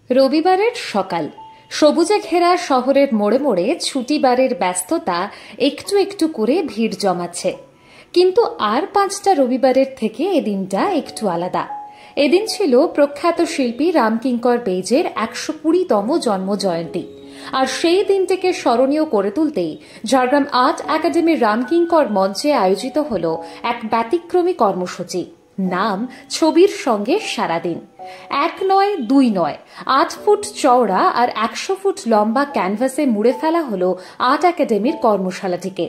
রবিবারের সকাল, সবুজে ঘেরা শহরের মোড়ে মোড়ে ছুটিবারের ব্যস্ততা একটু একটু করে ভিড় জমাচ্ছে। কিন্তু আর 5টা রবিবারের থেকে এদিনটা একটু আলাদা। এদিন ছিল প্রখ্যাত শিল্পী রামকিঙ্কর বেইজের 120তম জন্ম জয়ন্তী। আর সেই দিনটিকে স্মরণীয় করে তুলতেই ঝাড়গ্রাম আর্ট একাডেমির রামকিঙ্কর মঞ্চে আয়োজিত হল এক ব্যতিক্রমী কর্মসূচি, নাম ছবির সঙ্গে সারাদিন। 1 নয় 2 নয়, 8 ফুট চওড়া আর 100 ফুট লম্বা ক্যানভাসে মুড়ে ফেলা হলো আর্ট একাডেমির কর্মশালাটিকে।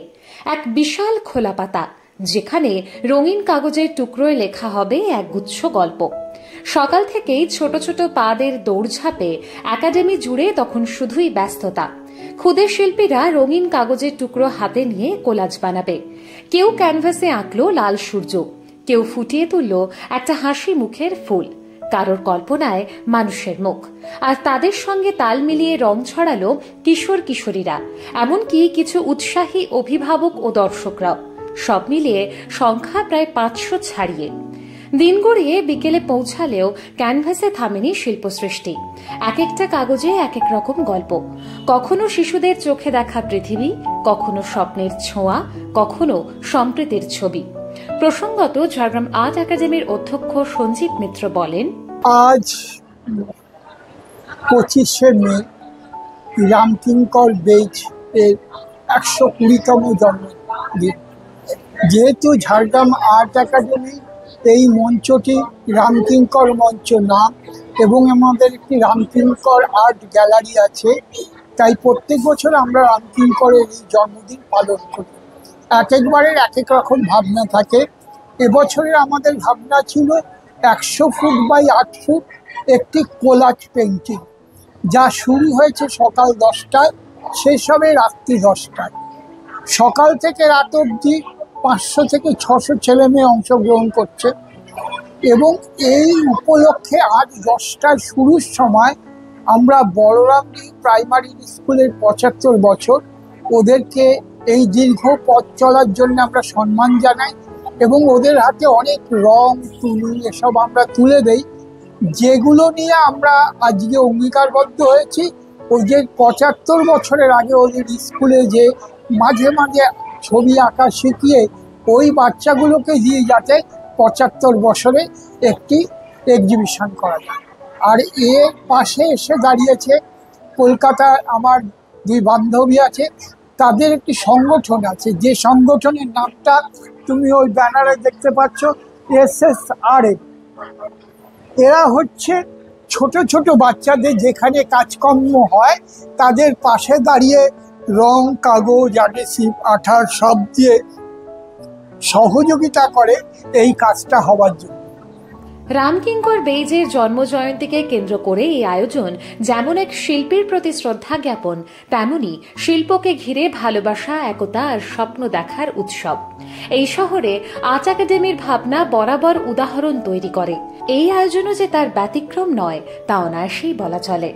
এক বিশাল খোলা পাতা, যেখানে রঙিন কাগজের টুকরোয় লেখা হবে একগুচ্ছ গল্প। সকাল থেকেই ছোট ছোট পাদের দৌড়ঝাঁপে একাডেমি জুড়ে তখন শুধুই ব্যস্ততা। ক্ষুদে শিল্পীরা রঙিন কাগজের টুকরো হাতে নিয়ে কোলাজ বানাবে। কেউ ক্যানভাসে আঁকলো লাল সূর্য, কেউ ফুটিয়ে তুলল একটা হাসি মুখের ফুল, কারোর কল্পনায় মানুষের মুখ। আর তাদের সঙ্গে তাল মিলিয়ে রং ছড়ালো কিশোর কিশোরীরা, এমনকি কিছু উৎসাহী অভিভাবক ও দর্শকরাও। সব মিলিয়ে সংখ্যা প্রায় 500 ছাড়িয়ে। দিন গড়িয়ে বিকেলে পৌঁছালেও ক্যানভাসে থামেনি শিল্পসৃষ্টি। এক একটা কাগজে এক এক রকম গল্প, কখনো শিশুদের চোখে দেখা পৃথিবী, কখনো স্বপ্নের ছোঁয়া, কখনো সম্প্রীতির ছবি। প্রসঙ্গত ঝাড়গ্রাম আর্ট একাডেমির অধ্যক্ষ সঞ্জীব মিত্র বলেন, আজ 25শে মে রামকিঙ্কর বেইজ এর 120তম জন্মদিন। যেহেতু ঝাড়গ্রাম আর্ট একাডেমি এই মঞ্চটি রামকিঙ্কর মঞ্চ নাম এবং আমাদের একটি রামকিঙ্কর আর্ট গ্যালারি আছে, তাই প্রত্যেক বছর আমরা রামকিঙ্করের এই জন্মদিন পালন করি। এক একবারের এক এক রকম ভাবনা থাকে। এবছরের আমাদের ভাবনা ছিল 100 ফুট বাই 8 ফুট একটি কোলাজ পেন্টিং, যা শুরু হয়েছে সকাল 10টায়, শেষ হবে রাত্রি 10টায়। সকাল থেকে রাত অবধি 500 থেকে 600 ছেলে মেয়ে অংশগ্রহণ করছে এবং এই উপলক্ষে আজ 10টায় শুরুর সময় আমরা বলরামডি প্রাইমারি স্কুলের 75 বছর, ওদেরকে এই দীর্ঘ পথ চলার জন্য আমরা সম্মান জানাই এবং ওদের হাতে অনেক রং তুলি এসব আমরা তুলে দেই, যেগুলো নিয়ে আমরা আজকে অঙ্গীকারবদ্ধ হয়েছি। ওই যে 75 বছরের আগে ওদের স্কুলে যে মাঝে মাঝে ছবি আঁকা শিখিয়ে ওই বাচ্চাগুলোকে দিয়ে যাতে 75 বছরে একটি এক্সিবিশন করা যায়। আর এর পাশে এসে দাঁড়িয়েছে কলকাতায় আমার 2 বান্ধবী আছে, তাদের একটি সংগঠন আছে, যে সংগঠনের নামটা তুমি ওই ব্যানারে দেখতে পাচ্ছ, SSRF। এরা হচ্ছে ছোট ছোট বাচ্চাদের যেখানে কাজকর্ম হয় তাদের পাশে দাঁড়িয়ে রং, কাগজ, অ্যাডহেসিভ, আঠার সব দিয়ে সহযোগিতা করে এই কাজটা হওয়ার জন্য। রামকিঙ্কর বেইজের জন্মজয়ন্তীকে কেন্দ্র করে এই আয়োজন যেমন এক শিল্পীর প্রতি শ্রদ্ধা জ্ঞাপন, তেমনি শিল্পকে ঘিরে ভালোবাসা, একতা আর স্বপ্ন দেখার উৎসব। এই শহরে আর্ট একাডেমির ভাবনা বরাবর উদাহরণ তৈরি করে। এই আয়োজনও যে তার ব্যতিক্রম নয় তা অনায়াসেই বলা চলে।